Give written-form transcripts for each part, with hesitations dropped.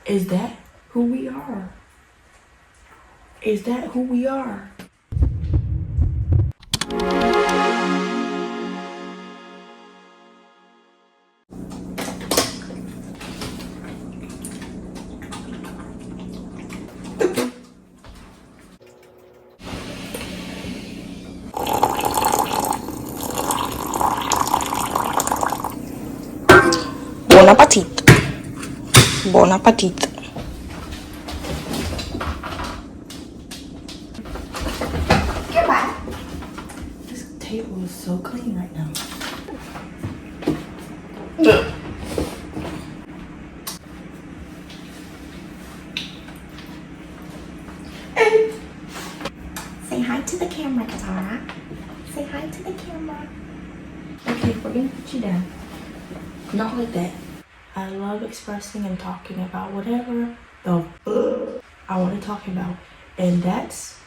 Is that who we are? Is that who we are? Bon appetit. Bon appetit. Goodbye. This table is so clean right now. Say hi to the camera, Katara. Say hi to the camera. Okay, we're gonna put you down. Not like that. I love expressing and talking about whatever the I want to talk about. And that's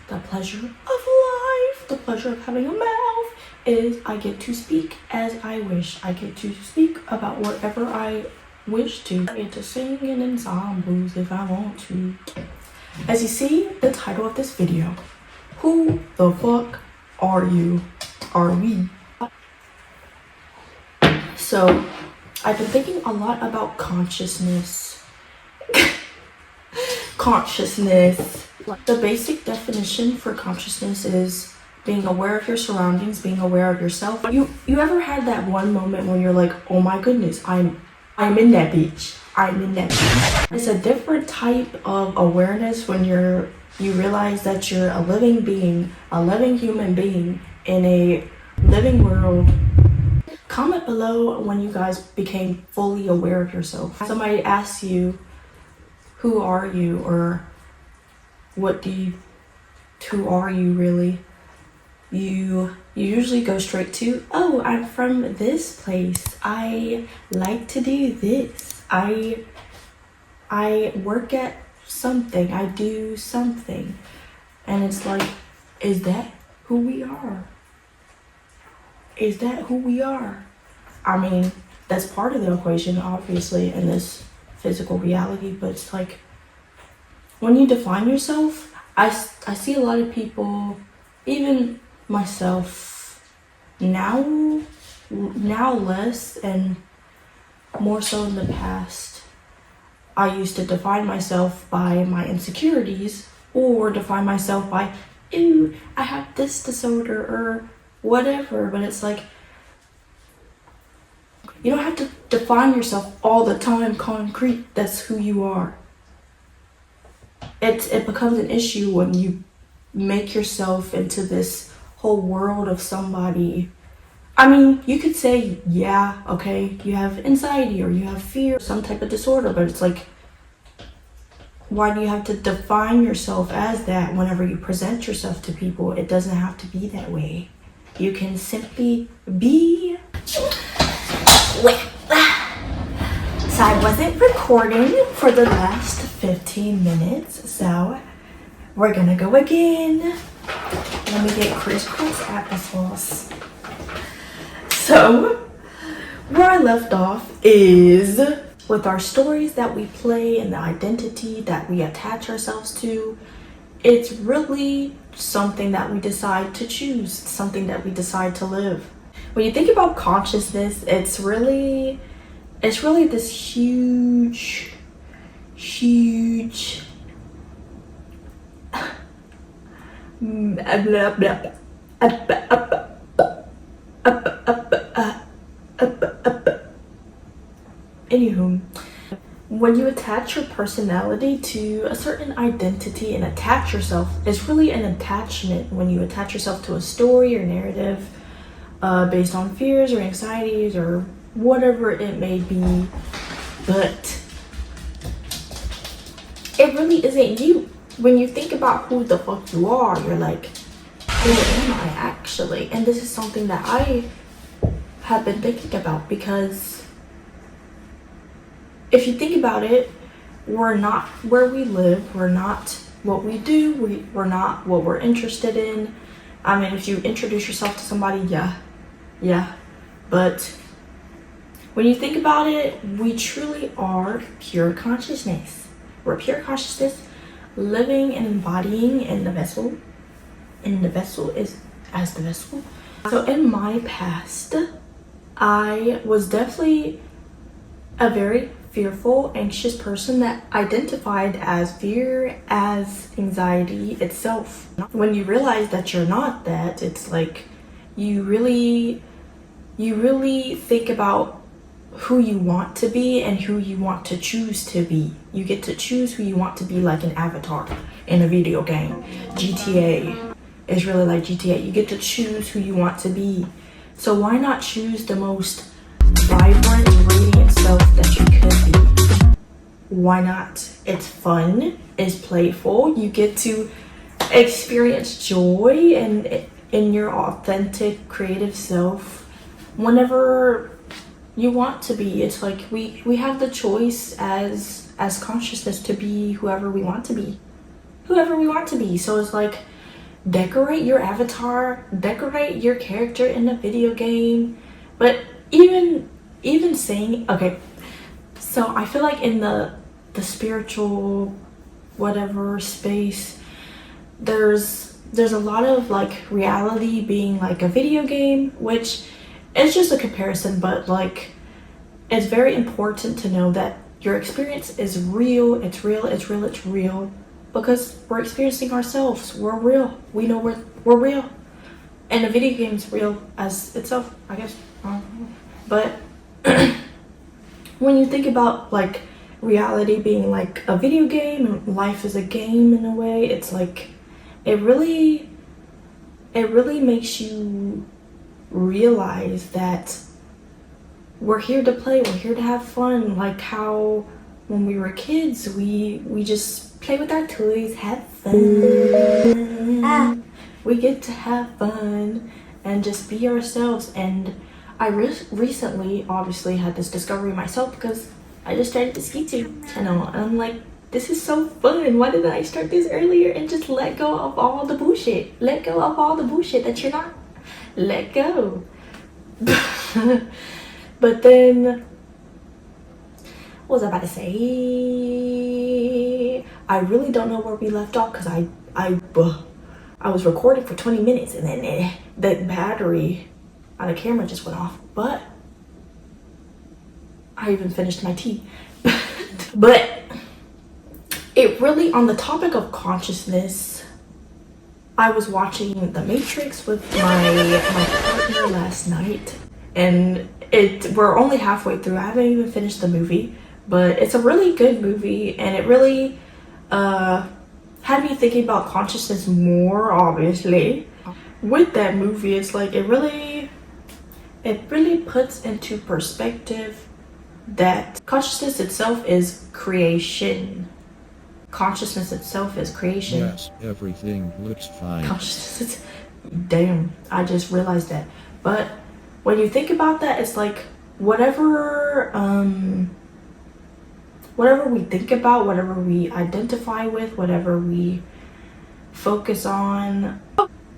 the pleasure of life. The pleasure of having a mouth is I get to speak as I wish. I get to speak about whatever I wish to. I get to sing in ensembles if I want to. As you see the title of this video, who the fuck are you? Are we? So I've been thinking a lot about consciousness. Consciousness. The basic definition for consciousness is being aware of your surroundings, being aware of yourself. You ever had that one moment when you're like, oh my goodness, I'm in that bitch. I'm in that bitch. It's a different type of awareness when you realize that you're a living being, a living human being in a living world. Comment below when you guys became fully aware of yourself. Somebody asks you, who are you, or who are you really? You usually go straight to, oh, I'm from this place. I like to do this. I work at something. I do something. And it's like, is that who we are? Is that who we are? I mean, that's part of the equation, obviously, in this physical reality, but it's like, when you define yourself, I see a lot of people, even myself, now less and more so in the past. I used to define myself by my insecurities, or define myself by, ew, I have this disorder, or whatever. But it's like, you don't have to define yourself all the time concrete. That's who you are. It becomes an issue when you make yourself into this whole world of somebody. I mean, you could say, yeah, okay, you have anxiety or you have fear, some type of disorder, but it's like, why do you have to define yourself as that whenever you present yourself to people? It doesn't have to be that way. You can simply be. So I wasn't recording for the last 15 minutes, so we're gonna go again. Let me get crisscross applesauce. So, where I left off is with our stories that we play and the identity that we attach ourselves to. It's really something that we decide to choose, something that we decide to live. When you think about consciousness, it's really this huge anywho, when you attach your personality to a certain identity and attach yourself, it's really an attachment when you attach yourself to a story or narrative based on fears or anxieties or whatever it may be. But it really isn't you. When you think about who the fuck you are, you're like, who am I actually? And this is something that I have been thinking about, because if you think about it, we're not where we live, we're not what we do, we're not what we're interested in. I mean, if you introduce yourself to somebody, yeah, but when you think about it, we truly are pure consciousness. We're pure consciousness living and embodying in the vessel. And the vessel is as the vessel. So in my past, I was definitely a very fearful, anxious person that identified as fear as anxiety itself. When you realize that you're not that, it's like you really think about who you want to be and who you want to choose to be. You get to choose who you want to be, like an avatar in a video game. GTA is really like GTA. You get to choose who you want to be. So why not choose the most vibrant, radiant self that you could be? Why not? It's fun, it's playful. You get to experience joy and in your authentic, creative self whenever you want to be. It's like we have the choice as consciousness to be whoever we want to be. So it's like, decorate your avatar, decorate your character in a video game. But even saying, okay, so I feel like in the spiritual whatever space, there's a lot of like reality being like a video game, which is just a comparison, but like it's very important to know that your experience is real. It's real because we're experiencing ourselves. We're real. We know we're real, and the video game's real as itself, I guess. But when you think about like reality being like a video game and life is a game in a way, it's like it really makes you realize that we're here to play, we're here to have fun. Like how when we were kids, we just play with our toys, have fun. We get to have fun and just be ourselves. And I recently obviously had this discovery myself because I just started this YouTube channel, and I'm like, this is so fun. Why didn't I start this earlier and just let go of all the bullshit? Let go of all the bullshit that you're not. Let go. But then, what was I about to say? I really don't know where we left off because I was recording for 20 minutes and then the battery on the camera just went off. But I even finished my tea. But it really, on the topic of consciousness, I was watching The Matrix with my partner last night, and we're only halfway through. I haven't even finished the movie, but it's a really good movie, and it really had me thinking about consciousness more, obviously. With that movie, it's like it really puts into perspective that consciousness itself is creation. Consciousness itself is creation. Yes, everything looks fine. Consciousness, damn, I just realized that. But when you think about that, it's like whatever we think about, whatever we identify with, whatever we focus on,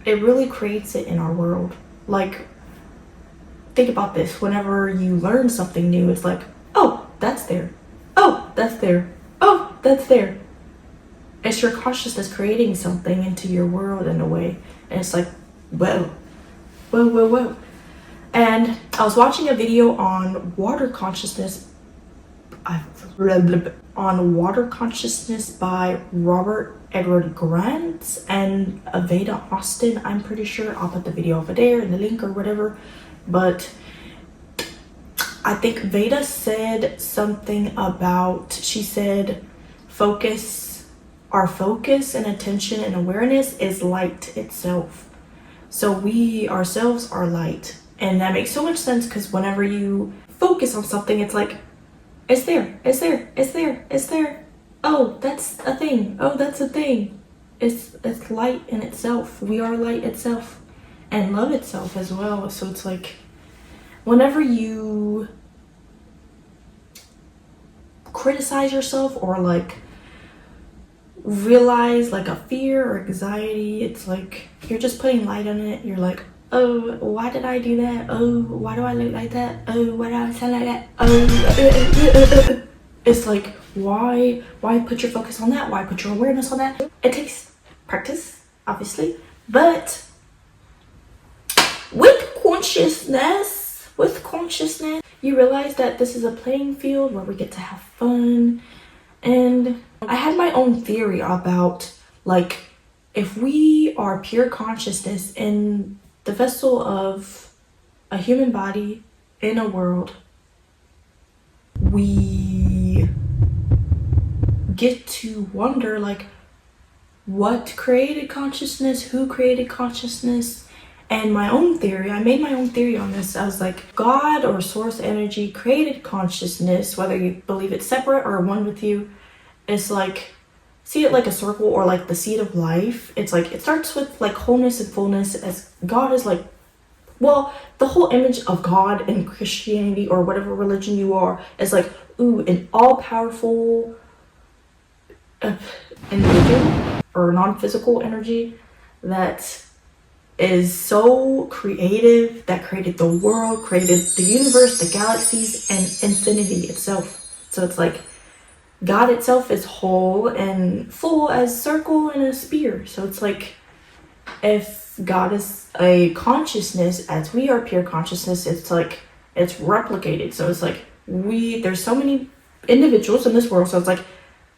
it really creates it in our world. Like, think about this. Whenever you learn something new, it's like, oh, that's there. Oh, that's there. Oh, that's there. It's your consciousness creating something into your world in a way. And it's like, whoa. And I was watching a video on water consciousness by Robert Edward Grant and Aveda Austin. I'm pretty sure I'll put the video over there in the link or whatever. But I think Veda said something about, she said, our focus and attention and awareness is light itself. So we ourselves are light. And that makes so much sense because whenever you focus on something, it's like, it's there. Oh, that's a thing. Oh, that's a thing. It's light in itself. We are light itself and love itself as well. So it's like, whenever you criticize yourself or like realize like a fear or anxiety, it's like you're just putting light on it. You're like, Oh, why did I do that? Oh, why do I look like that? Oh, why do I sound like that? Oh, it's like, why put your focus on that? Why put your awareness on that? It takes practice, obviously, but with consciousness, you realize that this is a playing field where we get to have fun. And I had my own theory about, like, if we are pure consciousness in the vessel of a human body in a world, we get to wonder, like, what created consciousness, who created consciousness. And my own theory, I made my own theory on this. I was like, God or source energy created consciousness, whether you believe it's separate or one with you. It's like, see it like a circle or like the seed of life. It's like, it starts with like wholeness and fullness, as God is like, well, the whole image of God in Christianity or whatever religion you are is like, ooh, an all-powerful individual or non-physical energy that is so creative, that created the world, created the universe, the galaxies, and infinity itself. So it's like God itself is whole and full as circle and a sphere. So it's like, if God is a consciousness as we are pure consciousness, it's like it's replicated. So it's like there's so many individuals in this world, so it's like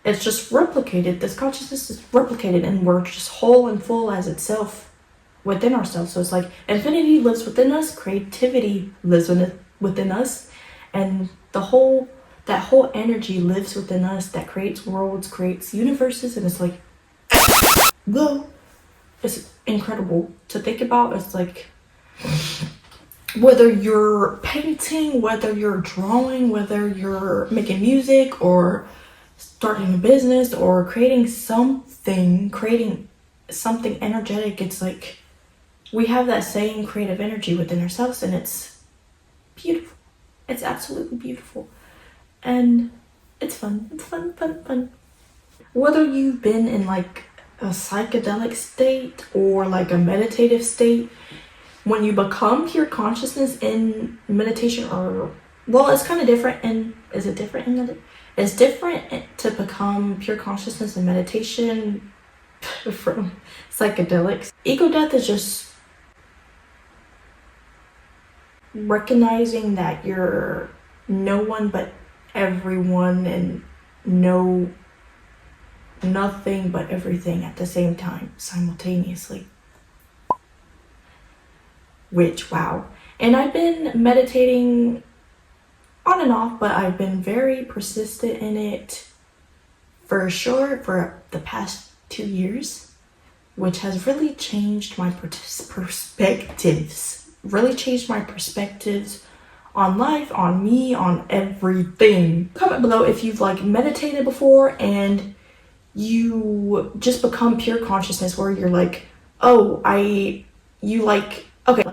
it's just replicated. This consciousness is replicated, and we're just whole and full as itself within ourselves. So it's like infinity lives within us, creativity lives within us, and that whole energy lives within us that creates worlds, creates universes. And it's like, whoa, it's incredible to think about. It's like, whether you're painting, whether you're drawing, whether you're making music or starting a business or creating something energetic, it's like we have that same creative energy within ourselves, and it's beautiful. It's absolutely beautiful. And it's fun. It's fun. Whether you've been in like a psychedelic state or like a meditative state, when you become pure consciousness in meditation, or, well, it's kind of different. And is it different in that? It's different to become pure consciousness in meditation from psychedelics. Ego death is just recognizing that you're no one but everyone and no nothing but everything at the same time, simultaneously. Which, wow. And I've been meditating on and off, but I've been very persistent in it for sure for the past 2 years, which has really changed my perspectives. Really changed my perspectives on life, on me, on everything. Comment below if you've like meditated before and you just become pure consciousness, where you're like, oh,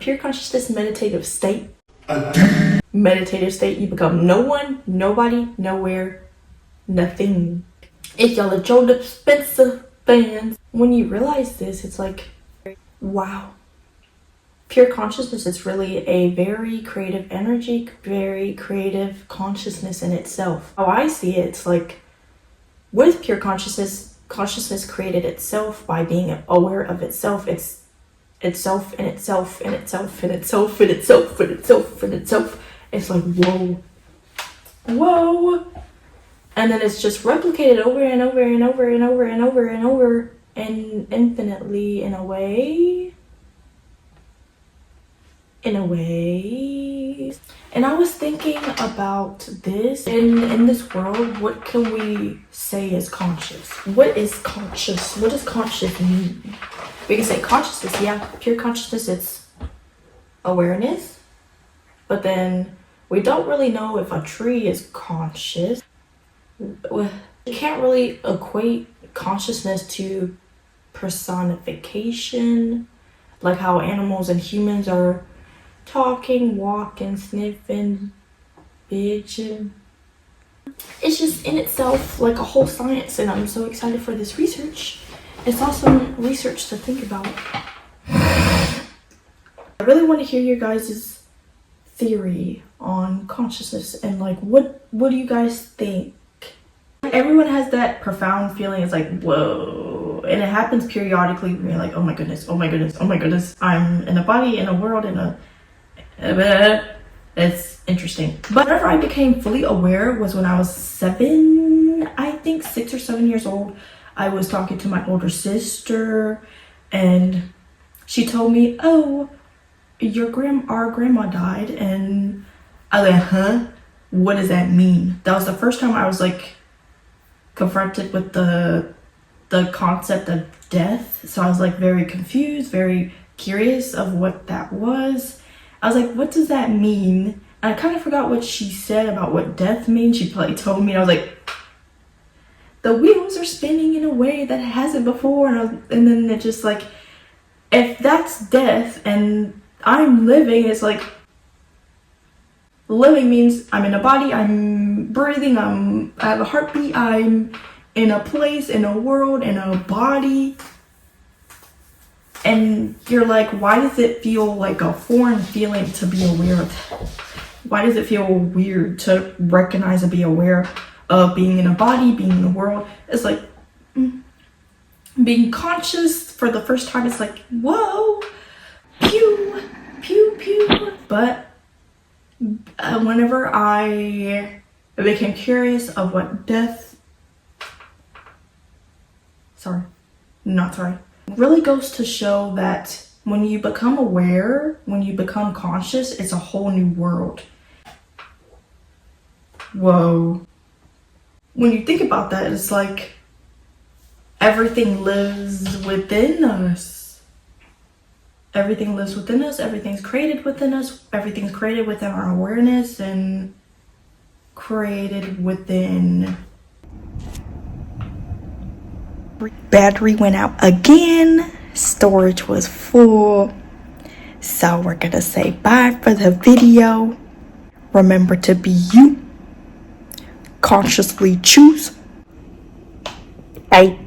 pure consciousness meditative state. Meditative state, you become no one, nobody, nowhere, nothing. If y'all are Joe Dispenza fans, when you realize this, it's like, wow. Pure consciousness is really a very creative energy, very creative consciousness in itself. How I see it, it's like, with pure consciousness created itself by being aware of itself. It's itself and itself and itself and itself and itself and itself and itself. It's like, whoa. And then it's just replicated over and over and over and over and over and over and infinitely in a way. And I was thinking about this. In this world, what can we say is conscious? What is conscious? What does conscious mean? We can say consciousness, yeah, pure consciousness, it's awareness. But then we don't really know if a tree is conscious. You can't really equate consciousness to personification, like how animals and humans are talking, walking, sniffing, bitching. It's just in itself like a whole science, and I'm so excited for this research. It's awesome research to think about. I really want to hear your guys' theory on consciousness and like what do you guys think? Everyone has that profound feeling. It's like, whoa, and it happens periodically when you're like, oh my goodness, oh my goodness, oh my goodness, I'm in a body, in a world, in a it's interesting. But whenever I became fully aware was when I was 7, I think 6 or 7 years old. I was talking to my older sister and she told me, oh, our grandma died. And I was like, huh? What does that mean? That was the first time I was like confronted with the concept of death. So I was like very confused, very curious of what that was. I was like, what does that mean? And I kind of forgot what she said about what death means. She probably told me, and I was like, the wheels are spinning in a way that it hasn't before. And then it just like, if that's death and I'm living, it's like, living means I'm in a body, I'm breathing, I have a heartbeat, I'm in a place, in a world, in a body. And you're like, why does it feel like a foreign feeling to be aware of? Why does it feel weird to recognize and be aware of being in a body, being in the world? It's like being conscious for the first time. It's like, whoa, pew, pew, pew. But whenever I became curious of what death, really goes to show that when you become aware, when you become conscious, it's a whole new world. Whoa. When you think about that, it's like everything lives within us. Everything lives within us. Everything's created within us. Everything's created within our awareness and created within. Battery went out again. Storage was full. So we're gonna say bye for the video. Remember to be you. Consciously choose. Bye.